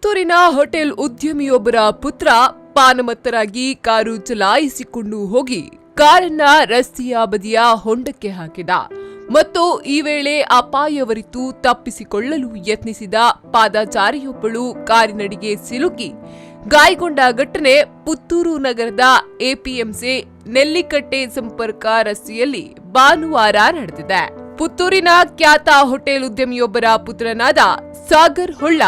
ಪುತ್ತೂರಿನ ಹೋಟೆಲ್ ಉದ್ಯಮಿಯೊಬ್ಬರ ಪುತ್ರ ಪಾನಮತ್ತರಾಗಿ ಕಾರು ಚಲಾಯಿಸಿಕೊಂಡು ಹೋಗಿ ಕಾರನ್ನ ರಸ್ತೆಯ ಬದಿಯ ಹೊಂಡಕ್ಕೆ ಹಾಕಿದ ಮತ್ತು ಈ ವೇಳೆ ಅಪಾಯವರಿತು ತಪ್ಪಿಸಿಕೊಳ್ಳಲು ಯತ್ನಿಸಿದ ಪಾದಚಾರಿಯೊಬ್ಬಳು ಕಾರಿನಡಿಗೆ ಸಿಲುಕಿ ಗಾಯಗೊಂಡ ಘಟನೆ ಪುತ್ತೂರು ನಗರದ ಎಪಿಎಂಸಿ ನೆಲ್ಲಿಕಟ್ಟೆ ಸಂಪರ್ಕ ರಸ್ತೆಯಲ್ಲಿ ಭಾನುವಾರ ನಡೆದಿದೆ. ಪುತ್ತೂರಿನ ಖ್ಯಾತ ಹೋಟೆಲ್ ಉದ್ಯಮಿಯೊಬ್ಬರ ಪುತ್ರನಾದ ಸಾಗರ್ ಹೊಳ್ಳ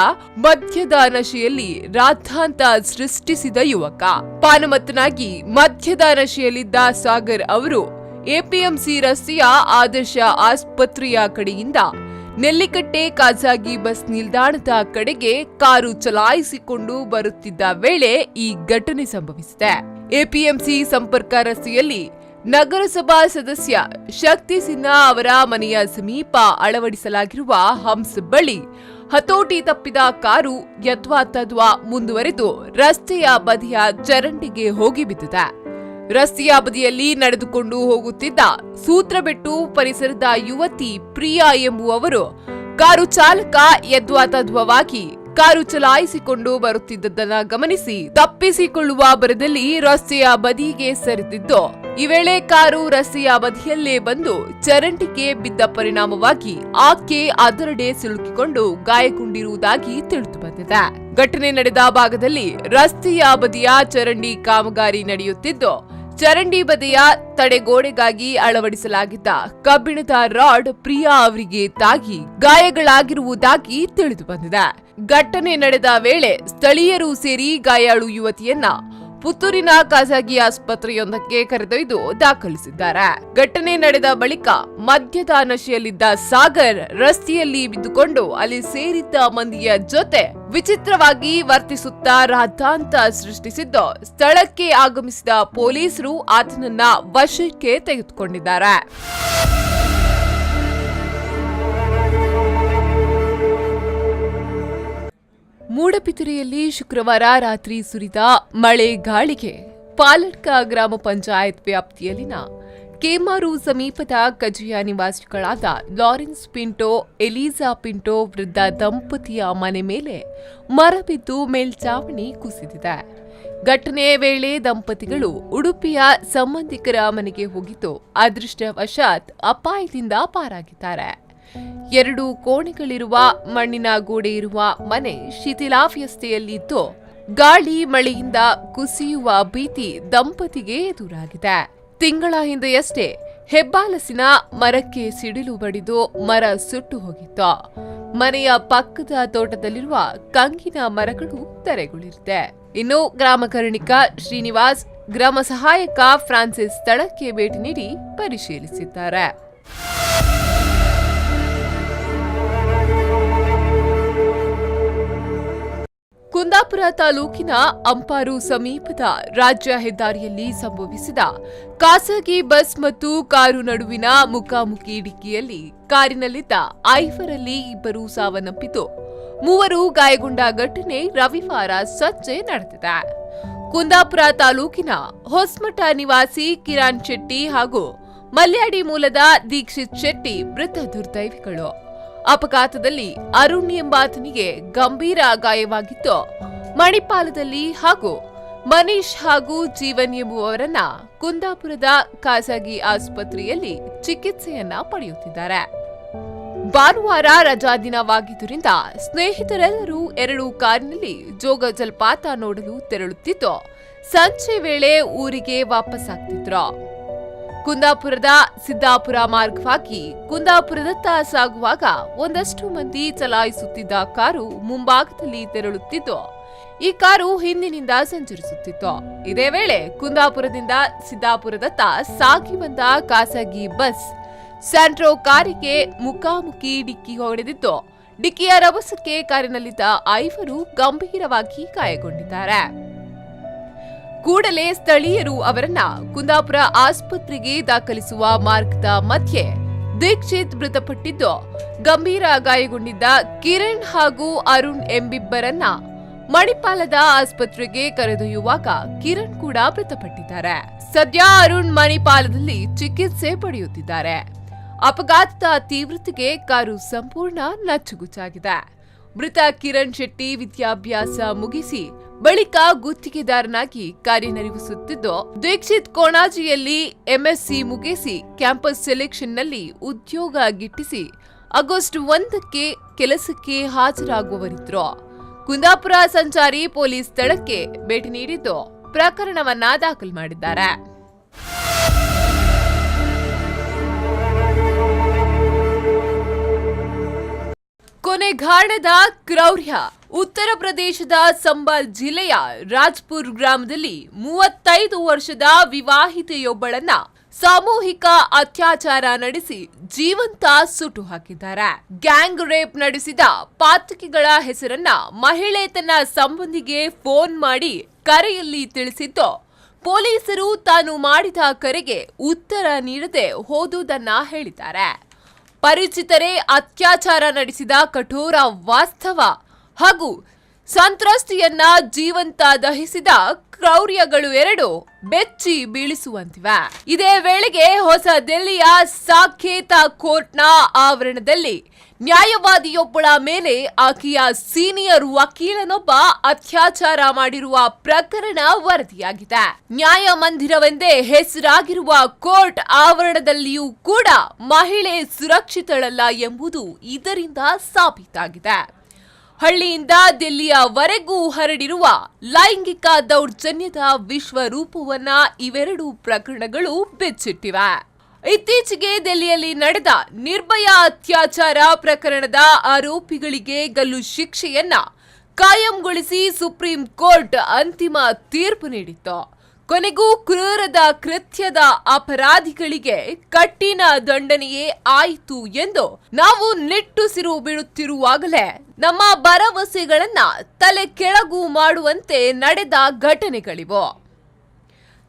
ಮದ್ಯದ ನಶೆಯಲ್ಲಿ ರಾದ್ಧಾಂತ ಸೃಷ್ಟಿಸಿದ ಯುವಕ. ಪಾನಮತ್ತನಾಗಿ ಮದ್ಯದ ನಶೆಯಲ್ಲಿದ್ದ ಸಾಗರ್ ಅವರು ಎಪಿಎಂಸಿ ರಸ್ತೆಯ ಆದರ್ಶ ಆಸ್ಪತ್ರೆಯ ಕಡೆಯಿಂದ ನೆಲ್ಲಿಕಟ್ಟೆ ಖಾಸಗಿ ಬಸ್ ನಿಲ್ದಾಣದ ಕಡೆಗೆ ಕಾರು ಚಲಾಯಿಸಿಕೊಂಡು ಬರುತ್ತಿದ್ದ ವೇಳೆ ಈ ಘಟನೆ ಸಂಭವಿಸಿದೆ. ಎಪಿಎಂಸಿ ಸಂಪರ್ಕ ರಸ್ತೆಯಲ್ಲಿ ನಗರಸಭಾ ಸದಸ್ಯ ಶಕ್ತಿ ಸಿನ್ಹಾ ಅವರ ಮನೆಯ ಸಮೀಪ ಅಳವಡಿಸಲಾಗಿರುವ ಹಂಸ್ ಬಳಿ ಹತೋಟಿ ತಪ್ಪಿದ ಕಾರು ಯಥಾತಥವಾ ಮುಂದುವರೆದು ರಸ್ತೆಯ ಬದಿಯ ಚರಂಡಿಗೆ ಹೋಗಿ ಬಿದ್ದಿದೆ. ರಸ್ತೆಯ ಬದಿಯಲ್ಲಿ ನಡೆದುಕೊಂಡು ಹೋಗುತ್ತಿದ್ದ ಸೂತ್ರಬೆಟ್ಟು ಪರಿಸರದ ಯುವತಿ ಪ್ರಿಯಾ ಎಂಬುವವರು ಕಾರು ಚಾಲಕ ಯಥಾತಥವಾಗಿ ಕಾರು ಚಲಾಯಿಸಿಕೊಂಡು ಬರುತ್ತಿದ್ದದನ್ನ ಗಮನಿಸಿ ತಪ್ಪಿಸಿಕೊಳ್ಳುವ ಭರದಲ್ಲಿ ರಸ್ತೆಯ ಬದಿಗೆ ಸರಿದಿದ್ದು, ಈ ವೇಳೆ ಕಾರು ರಸ್ತೆಯ ಬದಿಯಲ್ಲೇ ಬಂದು ಚರಂಡಿಗೆ ಬಿದ್ದ ಪರಿಣಾಮವಾಗಿ ಆಕೆ ಅದರಡೆ ಸಿಲುಕಿಕೊಂಡು ಗಾಯಗೊಂಡಿರುವುದಾಗಿ ತಿಳಿದು ಬಂದಿದೆ. ಘಟನೆ ನಡೆದ ಭಾಗದಲ್ಲಿ ರಸ್ತೆಯ ಬದಿಯ ಚರಂಡಿ ಕಾಮಗಾರಿ ನಡೆಯುತ್ತಿದ್ದು, ಚರಂಡಿ ಬದಿಯ ತಡೆಗೋಡೆಗಾಗಿ ಅಳವಡಿಸಲಾಗಿದ್ದ ಕಬ್ಬಿಣದ ರಾಡ್ ಪ್ರಿಯಾ ಅವರಿಗೆ ತಾಗಿ ಗಾಯಗಳಾಗಿರುವುದಾಗಿ ತಿಳಿದು ಬಂದಿದೆ. ಘಟನೆ ನಡೆದ ವೇಳೆ ಸ್ಥಳೀಯರು ಸೇರಿ ಗಾಯಾಳು ಯುವತಿಯನ್ನ ಪುತ್ತೂರಿನ ಖಾಸಗಿ ಆಸ್ಪತ್ರೆಯೊಂದಕ್ಕೆ ಕರೆದೊಯ್ದು ದಾಖಲಿಸಿದ್ದಾರೆ. ಘಟನೆ ನಡೆದ ಬಳಿಕ ಮದ್ಯದ ನಶೆಯಲ್ಲಿದ್ದ ಸಾಗರ್ ರಸ್ತೆಯಲ್ಲಿ ಬಿದ್ದುಕೊಂಡು ಅಲ್ಲಿ ಸೇರಿದ್ದ ಮಂದಿಯ ಜೊತೆ ವಿಚಿತ್ರವಾಗಿ ವರ್ತಿಸುತ್ತಾ ರಾದ್ಧಾಂತ ಸೃಷ್ಟಿಸಿದ್ದು, ಸ್ಥಳಕ್ಕೆ ಆಗಮಿಸಿದ ಪೊಲೀಸರು ಆತನನ್ನ ವಶಕ್ಕೆ ತೆಗೆದುಕೊಂಡಿದ್ದಾರೆ. ಮೂಡಬಿದಿರೆಯಲ್ಲಿ ಶುಕ್ರವಾರ ರಾತ್ರಿ ಸುರಿದ ಮಳೆ ಗಾಳಿಗೆ ಪಾಲಡ್ಕ ಗ್ರಾಮ ಪಂಚಾಯತ್ ವ್ಯಾಪ್ತಿಯಲ್ಲಿನ ಕೇಮಾರು ಸಮೀಪದ ಕಜಿಯಾ ನಿವಾಸಿಗಳಾದ ಲಾರೆನ್ಸ್ ಪಿಂಟೋ, ಎಲಿಜಾ ಪಿಂಟೋ ವೃದ್ಧ ದಂಪತಿಯ ಮನೆ ಮೇಲೆ ಮರ ಬಿದ್ದು ಮೇಲ್ಚಾವಣಿ ಕುಸಿದಿದೆ. ಘಟನೆಯ ವೇಳೆ ದಂಪತಿಗಳು ಉಡುಪಿಯ ಸಂಬಂಧಿಕರ ಮನೆಗೆ ಹೋಗಿದ್ದು, ಅದೃಷ್ಟವಶಾತ್ ಅಪಾಯದಿಂದ ಪಾರಾಗಿದ್ದಾರೆ. 2 ಕೋಣೆಗಳಿರುವ ಮಣ್ಣಿನ ಗೋಡೆ ಇರುವ ಮನೆ ಶಿಥಿಲಾವಸ್ಥೆಯಲ್ಲಿದ್ದು, ಗಾಳಿ ಮಳೆಯಿಂದ ಕುಸಿಯುವ ಭೀತಿ ದಂಪತಿಗೆ ಎದುರಾಗಿದೆ. ತಿಂಗಳ ಹಿಂದೆಯಷ್ಟೇ ಹೆಬ್ಬಾಲಸಿನ ಮರಕ್ಕೆ ಸಿಡಿಲು ಬಡಿದು ಮರ ಸುಟ್ಟು ಹೋಗಿತ್ತು. ಮನೆಯ ಪಕ್ಕದ ತೋಟದಲ್ಲಿರುವ ಕಂಗಿನ ಮರಗಳು ಧರೆಗುಳಿರಿದೆ. ಇನ್ನು ಗ್ರಾಮ ಕರ್ಣಿಕ ಶ್ರೀನಿವಾಸ್, ಗ್ರಾಮ ಸಹಾಯಕ ಫ್ರಾನ್ಸಿಸ್ ಸ್ಥಳಕ್ಕೆ ಭೇಟಿ ನೀಡಿ ಪರಿಶೀಲಿಸಿದ್ದಾರೆ. ಕುಂದಾಪುರ ತಾಲೂಕಿನ ಅಂಪಾರು ಸಮೀಪದ ರಾಜ್ಯ ಹೆದ್ದಾರಿಯಲ್ಲಿ ಸಂಭವಿಸಿದ ಖಾಸಗಿ ಬಸ್ ಮತ್ತು ಕಾರು ನಡುವಿನ ಮುಖಾಮುಖಿ ಡಿಕ್ಕಿಯಲ್ಲಿ ಕಾರಿನಲ್ಲಿದ್ದ 5ರಲ್ಲಿ 2 ಸಾವನ್ನಪ್ಪಿದ್ದು, 3 ಗಾಯಗೊಂಡ ಘಟನೆ ರವಿವಾರ ಸಂಜೆ ನಡೆದಿದೆ. ಕುಂದಾಪುರ ತಾಲೂಕಿನ ಹೊಸಮಠ ನಿವಾಸಿ ಕಿರಣ್ ಶೆಟ್ಟಿ ಹಾಗೂ ಮಲ್ಯಾಡಿ ಮೂಲದ ದೀಕ್ಷಿತ್ ಶೆಟ್ಟಿ ಮೃತ ದುರ್ದೈವಿಗಳು. ಅಪಘಾತದಲ್ಲಿ ಅರುಣ್ ಎಂಬಾತನಿಗೆ ಗಂಭೀರ ಗಾಯವಾಗಿದ್ದು, ಮಣಿಪಾಲದಲ್ಲಿ ಹಾಗೂ ಮನೀಶ್ ಹಾಗೂ ಜೀವನ್ ಎಂಬುವವರನ್ನ ಕುಂದಾಪುರದ ಖಾಸಗಿ ಆಸ್ಪತ್ರೆಯಲ್ಲಿ ಚಿಕಿತ್ಸೆಯನ್ನ ಪಡೆಯುತ್ತಿದ್ದಾರೆ. ಭಾನುವಾರ ರಜಾ ದಿನವಾಗಿದ್ದರಿಂದ ಸ್ನೇಹಿತರೆಲ್ಲರೂ 2 ಕಾರಿನಲ್ಲಿ ಜೋಗ ಜಲಪಾತ ನೋಡಲು ತೆರಳುತ್ತಿದ್ದು, ಸಂಜೆ ವೇಳೆ ಊರಿಗೆ ವಾಪಸ್ಸಾಗ್ತಿದ್ರು. ಕುಂದಾಪುರದ ಸಿದ್ದಾಪುರ ಮಾರ್ಗವಾಗಿ ಕುಂದಾಪುರದತ್ತ ಸಾಗುವಾಗ ಒಂದಷ್ಟು ಮಂದಿ ಚಲಾಯಿಸುತ್ತಿದ್ದ ಕಾರು ಮುಂಭಾಗದಲ್ಲಿ ತೆರಳುತ್ತಿದ್ದು, ಈ ಕಾರು ಹಿಂದಿನಿಂದ ಸಂಚರಿಸುತ್ತಿತ್ತು. ಇದೇ ವೇಳೆ ಕುಂದಾಪುರದಿಂದ ಸಿದ್ದಾಪುರದತ್ತ ಸಾಗಿ ಬಂದ ಖಾಸಗಿ ಬಸ್ ಸ್ಯಾಂಟ್ರೋ ಕಾರಿಗೆ ಮುಖಾಮುಖಿ ಡಿಕ್ಕಿ ಹೊಡೆದಿದ್ದು, ಡಿಕ್ಕಿಯ ರಭಸಕ್ಕೆ ಕಾರಿನಲ್ಲಿದ್ದ 5 ಗಂಭೀರವಾಗಿ ಗಾಯಗೊಂಡಿದ್ದಾರೆ. ಕೂಡಲೇ ಸ್ಥಳೀಯರು ಅವರನ್ನ ಕುಂದಾಪುರ ಆಸ್ಪತ್ರೆಗೆ ದಾಖಲಿಸುವ ಮಾರ್ಗದ ಮಧ್ಯೆ ದೀಕ್ಷಿತ್ ಮೃತಪಟ್ಟಿದ್ದು, ಗಂಭೀರ ಗಾಯಗೊಂಡಿದ್ದ ಕಿರಣ್ ಹಾಗೂ ಅರುಣ್ ಎಂಬಿಬ್ಬರನ್ನ ಮಣಿಪಾಲದ ಆಸ್ಪತ್ರೆಗೆ ಕರೆದೊಯ್ಯುವಾಗ ಕಿರಣ್ ಕೂಡ ಮೃತಪಟ್ಟಿದ್ದಾರೆ. ಸದ್ಯ ಅರುಣ್ ಮಣಿಪಾಲದಲ್ಲಿ ಚಿಕಿತ್ಸೆ ಪಡೆಯುತ್ತಿದ್ದಾರೆ. ಅಪಘಾತದ ತೀವ್ರತೆಗೆ ಕಾರು ಸಂಪೂರ್ಣ ನಚ್ಚುಗುಚ್ಚಾಗಿದೆ. ಮೃತ ಕಿರಣ್ ಶೆಟ್ಟಿ ವಿದ್ಯಾಭ್ಯಾಸ ಮುಗಿಸಿ ಬಳಿಕ ಗುತ್ತಿಗೆದಾರನಾಗಿ ಕಾರ್ಯನಿರ್ವಹಿಸುತ್ತಿದ್ದು, ದೀಕ್ಷಿತ್ ಕೊಣಾಜಿಯಲ್ಲಿ ಎಂಎಸ್ಸಿ ಮುಗಿಸಿ ಕ್ಯಾಂಪಸ್ ಸೆಲೆಕ್ಷನ್ನಲ್ಲಿ ಉದ್ಯೋಗ ಗಿಟ್ಟಿಸಿ ಆಗಸ್ಟ್ 1ಕ್ಕೆ ಕೆಲಸಕ್ಕೆ ಹಾಜರಾಗುವವರಿದ್ರು. ಕುಂದಾಪುರ ಸಂಚಾರಿ ಪೊಲೀಸ್ ಸ್ಥಳಕ್ಕೆ ಭೇಟಿ ನೀಡಿದ್ದು ಪ್ರಕರಣವನ್ನ ದಾಖಲು ಮಾಡಿದ್ದಾರೆ. ಕೊನೆಗಾಣದ ಕ್ರೌರ್ಯ. ಉತ್ತರ ಪ್ರದೇಶದ ಸಂಬಾಲ್ ಜಿಲ್ಲೆಯ ರಾಜ್ಪುರ್ ಗ್ರಾಮದಲ್ಲಿ 35 ವರ್ಷದ ವಿವಾಹಿತೆಯೊಬ್ಬಳನ್ನ ಸಾಮೂಹಿಕ ಅತ್ಯಾಚಾರ ನಡೆಸಿ ಜೀವಂತ ಸುಟ್ಟು ಹಾಕಿದ್ದಾರೆ. ಗ್ಯಾಂಗ್ ರೇಪ್ ನಡೆಸಿದ ಪಾತಕಿಗಳ ಹೆಸರನ್ನ ಮಹಿಳೆ ತನ್ನ ಸಂಬಂಧಿಗೆ ಫೋನ್ ಮಾಡಿ ಕರೆಯಲ್ಲಿ ತಿಳಿಸಿದ್ದು, ಪೊಲೀಸರು ತಾನು ಮಾಡಿದ ಕರೆಗೆ ಉತ್ತರ ನೀಡದೆ ಹೋದುದನ್ನ ಹೇಳಿದ್ದಾರೆ. ಪರಿಚಿತರೇ ಅತ್ಯಾಚಾರ ನಡೆಸಿದ ಕಠೋರ ವಾಸ್ತವ ಹಾಗೂ ಸಂತ್ರಸ್ತೆಯನ್ನ ಜೀವಂತ ದಹಿಸಿದ ಕ್ರೌರ್ಯಗಳು ಎರಡು ಬೆಚ್ಚಿ ಬೀಳಿಸುವಂತಿವೆ. ಇದೇ ವೇಳೆಗೆ ಹೊಸ ದಿಲ್ಲಿಯ ಸಾಕೇತ ಕೋರ್ಟ್ನ ಆವರಣದಲ್ಲಿ ನ್ಯಾಯವಾದಿಯೊಬ್ಬಳ ಮೇಲೆ ಆಕೆಯ ಸೀನಿಯರ್ ವಕೀಲನೊಬ್ಬ ಅತ್ಯಾಚಾರ ಮಾಡಿರುವ ಪ್ರಕರಣ ವರದಿಯಾಗಿದೆ. ನ್ಯಾಯಮಂದಿರವೆಂದೇ ಹೆಸರಾಗಿರುವ ಕೋರ್ಟ್ ಆವರಣದಲ್ಲಿಯೂ ಕೂಡ ಮಹಿಳೆ ಸುರಕ್ಷಿತಳಲ್ಲ ಎಂಬುದು ಇದರಿಂದ ಸಾಬೀತಾಗಿದೆ. ಹಳ್ಳಿಯಿಂದ ದಿಲ್ಲಿಯವರೆಗೂ ಹರಡಿರುವ ಲೈಂಗಿಕ ದೌರ್ಜನ್ಯದ ವಿಶ್ವರೂಪವನ್ನ ಇವೆರಡು ಪ್ರಕರಣಗಳು ಬಿಚ್ಚಿಟ್ಟಿವೆ. ಇತ್ತೀಚೆಗೆ ದಿಲ್ಲಿಯಲ್ಲಿ ನಡೆದ ನಿರ್ಭಯ ಅತ್ಯಾಚಾರ ಪ್ರಕರಣದ ಆರೋಪಿಗಳಿಗೆ ಗಲ್ಲು ಶಿಕ್ಷೆಯನ್ನ ಕಾಯಂಗೊಳಿಸಿ ಸುಪ್ರೀಂ ಕೋರ್ಟ್ ಅಂತಿಮ ತೀರ್ಪು ನೀಡಿತ್ತು. ಕೊನೆಗೂ ಕ್ರೂರದ ಕೃತ್ಯದ ಅಪರಾಧಿಗಳಿಗೆ ಕಠಿಣ ದಂಡನೆಯೇ ಆಯಿತು ಎಂದು ನಾವು ನಿಟ್ಟುಸಿರು ಬಿಡುತ್ತಿರುವಾಗಲೇ ನಮ್ಮ ಭರವಸೆಗಳನ್ನ ತಲೆ ಕೆಳಗು ಮಾಡುವಂತೆ ನಡೆದ ಘಟನೆಗಳಿವು.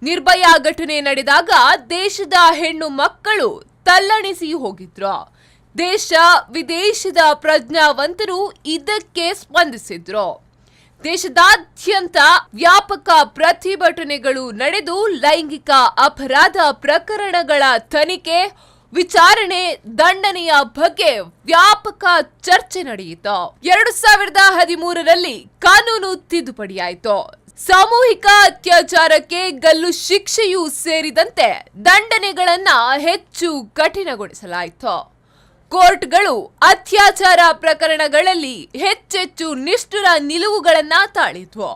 ನಿರ್ಭಯ ಘಟನೆ ನಡೆದಾಗ ದೇಶದ ಹೆಣ್ಣು ಮಕ್ಕಳು ತಲ್ಲಣಿಸಿ ಹೋಗಿದ್ರು. ದೇಶ ವಿದೇಶದ ಪ್ರಜ್ಞಾವಂತರು ಇದಕ್ಕೆ ಸ್ಪಂದಿಸಿದ್ರು. ದೇಶದಾದ್ಯಂತ ವ್ಯಾಪಕ ಪ್ರತಿಭಟನೆಗಳು ನಡೆದು ಲೈಂಗಿಕ ಅಪರಾಧ ಪ್ರಕರಣಗಳ ತನಿಖೆ, ವಿಚಾರಣೆ, ದಂಡನೆಯ ಬಗ್ಗೆ ವ್ಯಾಪಕ ಚರ್ಚೆ ನಡೆಯಿತು. 2013ರಲ್ಲಿ ಕಾನೂನು ತಿದ್ದುಪಡಿಯಾಯಿತು. ಸಾಮೂಹಿಕ ಅತ್ಯಾಚಾರಕ್ಕೆ ಗಲ್ಲು ಶಿಕ್ಷೆಯೂ ಸೇರಿದಂತೆ ದಂಡನೆಗಳನ್ನ ಹೆಚ್ಚು ಕಠಿಣಗೊಳಿಸಲಾಯಿತು. ಕೋರ್ಟ್ಗಳು ಅತ್ಯಾಚಾರ ಪ್ರಕರಣಗಳಲ್ಲಿ ಹೆಚ್ಚೆಚ್ಚು ನಿಷ್ಠುರ ನಿಲುವುಗಳನ್ನ ತಾಳಿದ್ವು.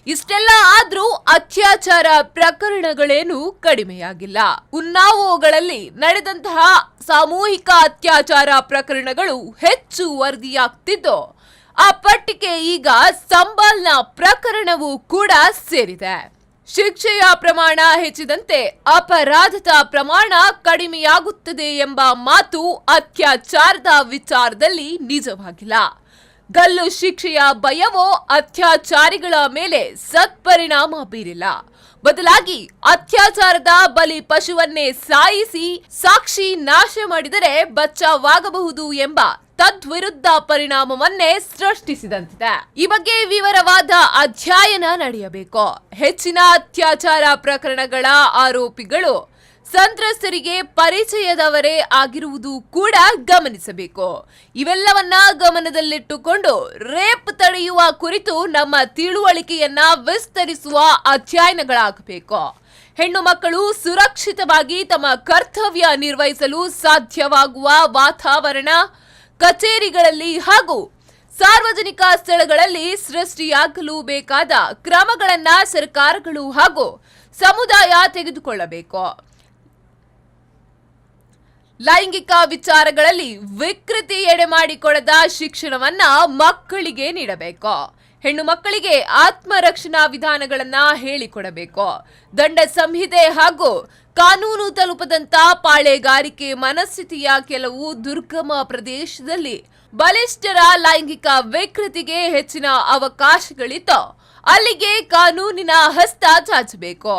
ಇಷ್ಟೆಲ್ಲ ಆದ್ರೂ ಅತ್ಯಾಚಾರ ಪ್ರಕರಣಗಳೇನು ಕಡಿಮೆಯಾಗಿಲ್ಲ. ಉನ್ನಾವೋಗಳಲ್ಲಿ ನಡೆದಂತಹ ಸಾಮೂಹಿಕ ಅತ್ಯಾಚಾರ ಪ್ರಕರಣಗಳು ಹೆಚ್ಚು ವರದಿಯಾಗ್ತಿದ್ದು, ಆ ಪಟ್ಟಿಗೆ ಈಗ ಸಂಬಾಲ್ನ ಪ್ರಕರಣವೂ ಕೂಡ ಸೇರಿದೆ. ಶಿಕ್ಷೆಯ ಪ್ರಮಾಣ ಹೆಚ್ಚಿದಂತೆ ಅಪರಾಧದ ಪ್ರಮಾಣ ಕಡಿಮೆಯಾಗುತ್ತದೆ ಎಂಬ ಮಾತು ಅತ್ಯಾಚಾರದ ವಿಚಾರದಲ್ಲಿ ನಿಜವಾಗಿಲ್ಲ. ಗಲ್ಲು ಶಿಕ್ಷೆಯ ಭಯವೋ ಅತ್ಯಾಚಾರಿಗಳ ಮೇಲೆ ಸತ್ಪರಿಣಾಮ ಬೀರಿಲ್ಲ. ಬದಲಾಗಿ ಅತ್ಯಾಚಾರದ ಬಲಿ ಪಶುವನ್ನೇ ಸಾಯಿಸಿ ಸಾಕ್ಷಿ ನಾಶ ಮಾಡಿದರೆ ಬಚಾವಾಗಬಹುದು ಎಂಬ ತದ್ವಿರುದ್ಧ ಪರಿಣಾಮವನ್ನೇ ಸೃಷ್ಟಿಸಿದಂತಿದೆ. ಈ ಬಗ್ಗೆ ವಿವರವಾದ ಅಧ್ಯಯನ ನಡೆಯಬೇಕು. ಹೆಚ್ಚಿನ ಅತ್ಯಾಚಾರ ಪ್ರಕರಣಗಳ ಆರೋಪಿಗಳು ಸಂತ್ರಸ್ತರಿಗೆ ಪರಿಚಯದವರೇ ಆಗಿರುವುದು ಕೂಡ ಗಮನಿಸಬೇಕು. ಇವೆಲ್ಲವನ್ನ ಗಮನದಲ್ಲಿಟ್ಟುಕೊಂಡು ರೇಪ್ ತಡೆಯುವ ಕುರಿತು ನಮ್ಮ ತಿಳುವಳಿಕೆಯನ್ನ ವಿಸ್ತರಿಸುವ ಅಧ್ಯಯನಗಳಾಗಬೇಕು. ಹೆಣ್ಣು ಮಕ್ಕಳು ಸುರಕ್ಷಿತವಾಗಿ ತಮ್ಮ ಕರ್ತವ್ಯ ನಿರ್ವಹಿಸಲು ಸಾಧ್ಯವಾಗುವ ವಾತಾವರಣ ಕಚೇರಿಗಳಲ್ಲಿ ಹಾಗೂ ಸಾರ್ವಜನಿಕ ಸ್ಥಳಗಳಲ್ಲಿ ಸೃಷ್ಟಿಯಾಗಲು ಬೇಕಾದ ಕ್ರಮಗಳನ್ನ ಸರ್ಕಾರಗಳು ಹಾಗೂ ಸಮುದಾಯ ತೆಗೆದುಕೊಳ್ಳಬೇಕು. ಲೈಂಗಿಕ ವಿಚಾರಗಳಲ್ಲಿ ವಿಕೃತಿ ಎಡೆಮಾಡಿಕೊಳ್ಳದ ಶಿಕ್ಷಣವನ್ನ ಮಕ್ಕಳಿಗೆ ನೀಡಬೇಕು. ಹೆಣ್ಣು ಮಕ್ಕಳಿಗೆ ಆತ್ಮರಕ್ಷಣಾ ವಿಧಾನಗಳನ್ನ ಹೇಳಿಕೊಡಬೇಕು. ದಂಡ ಸಂಹಿತೆ ಹಾಗೂ ಕಾನೂನು ತಲುಪದಂತ ಪಾಳೆಗಾರಿಕೆ ಮನಸ್ಥಿತಿಯ ಕೆಲವು ದುರ್ಗಮ ಪ್ರದೇಶದಲ್ಲಿ ಬಲಿಷ್ಠರ ಲೈಂಗಿಕ ವಿಕೃತಿಗೆ ಹೆಚ್ಚಿನ ಅವಕಾಶಗಳಿದ್ದು, ಅಲ್ಲಿಗೆ ಕಾನೂನಿನ ಹಸ್ತ ಚಾಚಬೇಕು.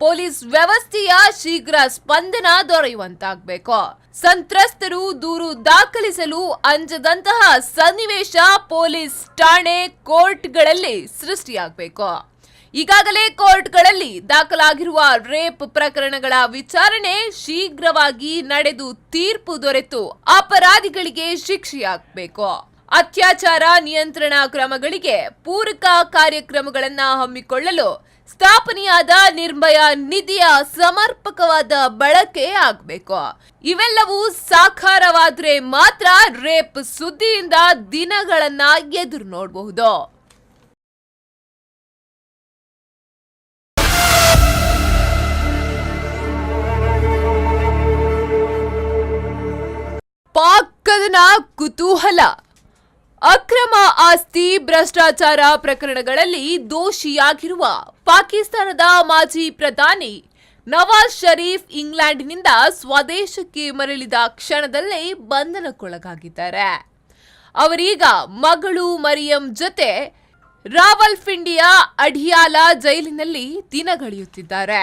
ಪೊಲೀಸ್ ವ್ಯವಸ್ಥೆಯ ಶೀಘ್ರ ಸ್ಪಂದನ ದೊರೆಯುವಂತಾಗಬೇಕು. ಸಂತ್ರಸ್ತರು ದೂರು ದಾಖಲಿಸಲು ಅಂಜದಂತಹ ಸನ್ನಿವೇಶ ಪೊಲೀಸ್ ಠಾಣೆ, ಕೋರ್ಟ್ಗಳಲ್ಲಿ ಸೃಷ್ಟಿಯಾಗಬೇಕು. ಈಗಾಗಲೇ ಕೋರ್ಟ್ಗಳಲ್ಲಿ ದಾಖಲಾಗಿರುವ ರೇಪ್ ಪ್ರಕರಣಗಳ ವಿಚಾರಣೆ ಶೀಘ್ರವಾಗಿ ನಡೆದು ತೀರ್ಪು ದೊರೆತು ಅಪರಾಧಿಗಳಿಗೆ ಶಿಕ್ಷೆಯಾಗಬೇಕು. ಅತ್ಯಾಚಾರ ನಿಯಂತ್ರಣ ಕ್ರಮಗಳಿಗೆ ಪೂರಕ ಕಾರ್ಯಕ್ರಮಗಳನ್ನು ಹಮ್ಮಿಕೊಳ್ಳಲು ಸ್ಥಾಪನೆಯಾದ ನಿರ್ಭಯ ನಿಧಿಯ ಸಮರ್ಪಕವಾದ ಬಳಕೆ ಆಗಬೇಕು. ಇವೆಲ್ಲವೂ ಸಾಕಾರವಾದ್ರೆ ಮಾತ್ರ ರೇಪ್ ಸುದ್ದಿಯಿಂದ ದಿನಗಳನ್ನ ಎದುರು ನೋಡಬಹುದು. ಪಾಕ್ ಕದನ ಕುತೂಹಲ. ಅಕ್ರಮ ಆಸ್ತಿ ಭ್ರಷ್ಟಾಚಾರ ಪ್ರಕರಣಗಳಲ್ಲಿ ದೋಷಿಯಾಗಿರುವ ಪಾಕಿಸ್ತಾನದ ಮಾಜಿ ಪ್ರಧಾನಿ ನವಾಜ್ ಶರೀಫ್ ಇಂಗ್ಲೆಂಡ್ನಿಂದ ಸ್ವದೇಶಕ್ಕೆ ಮರಳಿದ ಕ್ಷಣದಲ್ಲೇ ಬಂಧನಕ್ಕೊಳಗಾಗಿದ್ದಾರೆ. ಅವರೀಗ ಮಗಳು ಮರಿಯಂ ಜೊತೆ ರಾವಲ್ಪಿಂಡಿಯ ಅಡಿಯಾಲ ಜೈಲಿನಲ್ಲಿ ದಿನಗಳೆಯುತ್ತಿದ್ದಾರೆ.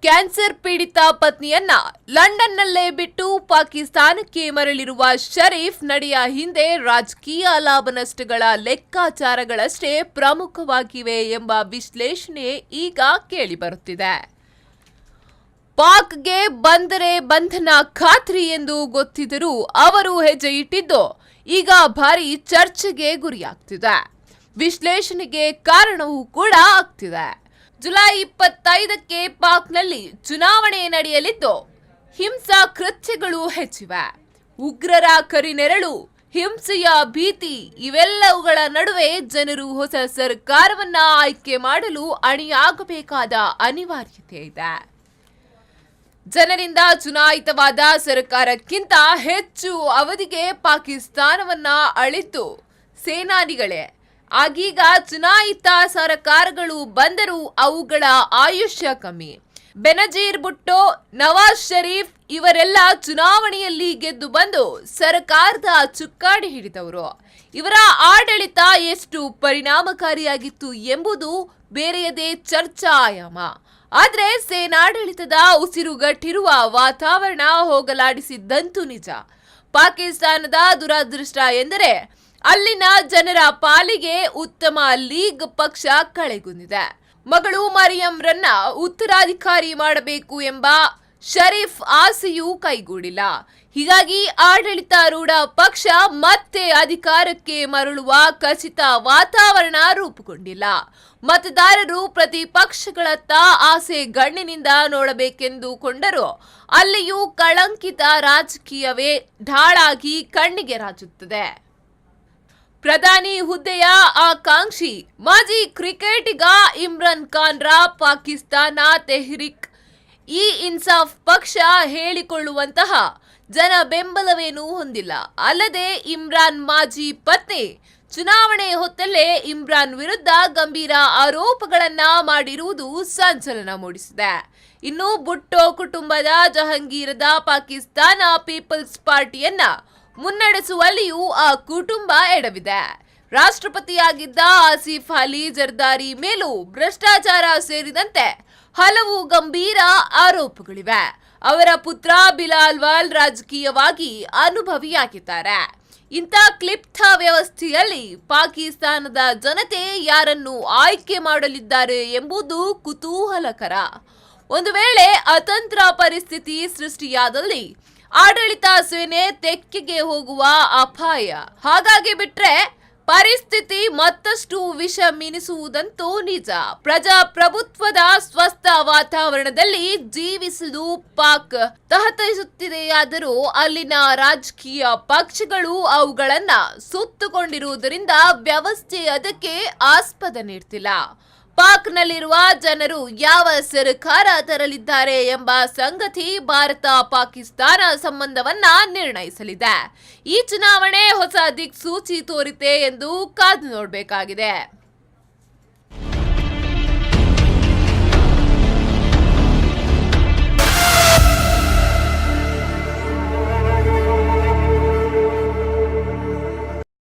ಕ್ಯಾನ್ಸರ್ ಪೀಡಿತ ಪತ್ನಿಯನ್ನ ಲಂಡನ್ನಲ್ಲೇ ಬಿಟ್ಟು ಪಾಕಿಸ್ತಾನಕ್ಕೆ ಮರಳಿರುವ ಶರೀಫ್ ನಡೆಯ ಹಿಂದೆ ರಾಜಕೀಯ ಲಾಭ ನಷ್ಟಗಳ ಲೆಕ್ಕಾಚಾರಗಳಷ್ಟೇ ಪ್ರಮುಖವಾಗಿವೆ ಎಂಬ ವಿಶ್ಲೇಷಣೆ ಈಗ ಕೇಳಿಬರುತ್ತಿದೆ. ಪಾಕ್ಗೆ ಬಂದರೆ ಬಂಧನ ಖಾತ್ರಿ ಎಂದು ಗೊತ್ತಿದ್ದರೂ ಅವರು ಹೆಜ್ಜೆ ಇಟ್ಟಿದ್ದು ಈಗ ಭಾರಿ ಚರ್ಚೆಗೆ ಗುರಿಯಾಗ್ತಿದೆ. ವಿಶ್ಲೇಷಣೆಗೆ ಕಾರಣವೂ ಕೂಡ ಆಗ್ತಿದೆ. ಜುಲೈ 25ಕ್ಕೆ ಪಾಕ್ನಲ್ಲಿ ಚುನಾವಣೆ ನಡೆಯಲಿದ್ದು ಹಿಂಸಾ ಕೃತ್ಯಗಳು ಹೆಚ್ಚಿವೆ. ಉಗ್ರರ ಕರಿನೆರಳು, ಹಿಂಸೆಯ ಭೀತಿ ಇವೆಲ್ಲವುಗಳ ನಡುವೆ ಜನರು ಹೊಸ ಸರ್ಕಾರವನ್ನ ಆಯ್ಕೆ ಮಾಡಲು ಅಣಿಯಾಗಬೇಕಾದ ಅನಿವಾರ್ಯತೆ ಇದೆ. ಜನರಿಂದ ಚುನಾಯಿತವಾದ ಸರ್ಕಾರಕ್ಕಿಂತ ಹೆಚ್ಚು ಅವಧಿಗೆ ಪಾಕಿಸ್ತಾನವನ್ನ ಆಳಿದ್ದು ಸೇನಾನಿಗಳೇ. ಆಗೀಗ ಚುನಾಯಿತ ಸರ್ಕಾರಗಳು ಬಂದರೂ ಅವುಗಳ ಆಯುಷ್ಯ ಕಮ್ಮಿ. ಬೆನಜೀರ್ ಭುಟ್ಟೋ, ನವಾಜ್ ಶರೀಫ್ ಇವರೆಲ್ಲ ಚುನಾವಣೆಯಲ್ಲಿ ಗೆದ್ದು ಬಂದು ಸರ್ಕಾರದ ಚುಕ್ಕಾಣಿ ಹಿಡಿದವರು. ಇವರ ಆಡಳಿತ ಎಷ್ಟು ಪರಿಣಾಮಕಾರಿಯಾಗಿತ್ತು ಎಂಬುದು ಬೇರೆಯದೇ ಚರ್ಚಾ ಆಯಾಮ. ಆದ್ರೆ ಸೇನಾಡಳಿತದ ಉಸಿರುಗಟ್ಟಿರುವ ವಾತಾವರಣ ಹೋಗಲಾಡಿಸಿದ್ದಂತೂ ನಿಜ. ಪಾಕಿಸ್ತಾನದ ದುರದೃಷ್ಟ ಎಂದರೆ ಅಲ್ಲಿನ ಜನರ ಪಾಲಿಗೆ ಉತ್ತಮ ಲೀಗ್ ಪಕ್ಷ ಕಳೆಗುಂದಿದೆ. ಮಗಳು ಮರಿಯಂರನ್ನ ಉತ್ತರಾಧಿಕಾರಿ ಮಾಡಬೇಕು ಎಂಬ ಶರೀಫ್ ಆಸೆಯೂ ಕೈಗೂಡಿಲ್ಲ. ಹೀಗಾಗಿ ಆಡಳಿತಾರೂಢ ಪಕ್ಷ ಮತ್ತೆ ಅಧಿಕಾರಕ್ಕೆ ಮರಳುವ ಖಚಿತ ವಾತಾವರಣ ರೂಪುಗೊಂಡಿಲ್ಲ. ಮತದಾರರು ಪ್ರತಿಪಕ್ಷಗಳತ್ತ ಆಸೆ ಗಣ್ಣಿನಿಂದ ನೋಡಬೇಕೆಂದುಕೊಂಡರು ಅಲ್ಲಿಯೂ ಕಳಂಕಿತ ರಾಜಕೀಯವೇ ಢಾಳಾಗಿ ಕಣ್ಣಿಗೆ ರಾಚುತ್ತದೆ. ಪ್ರಧಾನಿ ಹುದ್ದೆಯ ಆಕಾಂಕ್ಷಿ ಮಾಜಿ ಕ್ರಿಕೆಟಿಗ ಇಮ್ರಾನ್ ಖಾನ್ರ ಪಾಕಿಸ್ತಾನ ತೆಹ್ರಿಕ್ ಇ ಇನ್ಸಾಫ್ ಪಕ್ಷ ಹೇಳಿಕೊಳ್ಳುವಂತಹ ಜನ ಬೆಂಬಲವೇನೂ ಹೊಂದಿಲ್ಲ. ಅಲ್ಲದೆ ಇಮ್ರಾನ್ ಮಾಜಿ ಪತ್ನಿ ಚುನಾವಣೆ ಹೊತ್ತಲ್ಲೇ ಇಮ್ರಾನ್ ವಿರುದ್ಧ ಗಂಭೀರ ಆರೋಪಗಳನ್ನ ಮಾಡಿರುವುದು ಸಂಚಲನ ಮೂಡಿಸಿದೆ. ಇನ್ನು ಭುಟ್ಟೋ ಕುಟುಂಬದ ಜಹಂಗೀರದ ಪಾಕಿಸ್ತಾನ ಪೀಪಲ್ಸ್ ಪಾರ್ಟಿಯನ್ನ ಮುನ್ನಡೆಸುವಲ್ಲಿಯೂ ಆ ಕುಟುಂಬ ಎಡವಿದೆ. ರಾಷ್ಟ್ರಪತಿಯಾಗಿದ್ದ ಆಸಿಫ್ ಅಲಿ ಜರ್ದಾರಿ ಮೇಲೂ ಭ್ರಷ್ಟಾಚಾರ ಸೇರಿದಂತೆ ಹಲವು ಗಂಭೀರ ಆರೋಪಗಳಿವೆ. ಅವರ ಪುತ್ರ ಬಿಲಾಲ್ ವಾಲ್ ರಾಜಕೀಯವಾಗಿ ಅನುಭವಿಯಾಗಿದ್ದಾರೆ. ಇಂಥ ಕ್ಲಿಪ್ತ ವ್ಯವಸ್ಥೆಯಲ್ಲಿ ಪಾಕಿಸ್ತಾನದ ಜನತೆ ಯಾರನ್ನು ಆಯ್ಕೆ ಮಾಡಲಿದ್ದಾರೆ ಎಂಬುದು ಕುತೂಹಲಕರ. ಒಂದು ವೇಳೆ ಅತಂತ್ರ ಪರಿಸ್ಥಿತಿ ಸೃಷ್ಟಿಯಾದಲ್ಲಿ ಆಡಳಿತ ಸೇನೆ ತೆಕ್ಕೆಗೆ ಹೋಗುವ ಅಪಾಯ. ಹಾಗಾಗಿ ಬಿಟ್ರೆ ಪರಿಸ್ಥಿತಿ ಮತ್ತಷ್ಟು ವಿಷಮಿನಿಸುವುದಂತೂ ನಿಜ. ಪ್ರಜಾಪ್ರಭುತ್ವದ ಸ್ವಸ್ಥ ವಾತಾವರಣದಲ್ಲಿ ಜೀವಿಸಲು ಪಾಕ್ ತಹತಹಿಸುತ್ತಿದೆಯಾದರೂ ಅಲ್ಲಿನ ರಾಜಕೀಯ ಪಕ್ಷಗಳು ಅವುಗಳನ್ನ ಸುತ್ತುಕೊಂಡಿರುವುದರಿಂದ ವ್ಯವಸ್ಥೆ ಅದಕ್ಕೆ ಆಸ್ಪದ ನೀಡ್ತಿಲ್ಲ. ಪಾಕ್ನಲ್ಲಿರುವ ಜನರು ಯಾವ ಸರ್ಕಾರ ತರಲಿದ್ದಾರೆ ಎಂಬ ಸಂಗತಿ ಭಾರತ ಪಾಕಿಸ್ತಾನ ಸಂಬಂಧವನ್ನ ನಿರ್ಣಯಿಸಲಿದೆ. ಈ ಚುನಾವಣೆ ಹೊಸ ದಿಕ್ಸೂಚಿ ತೋರಿತೆ ಎಂದು ಕಾದು ನೋಡಬೇಕಾಗಿದೆ.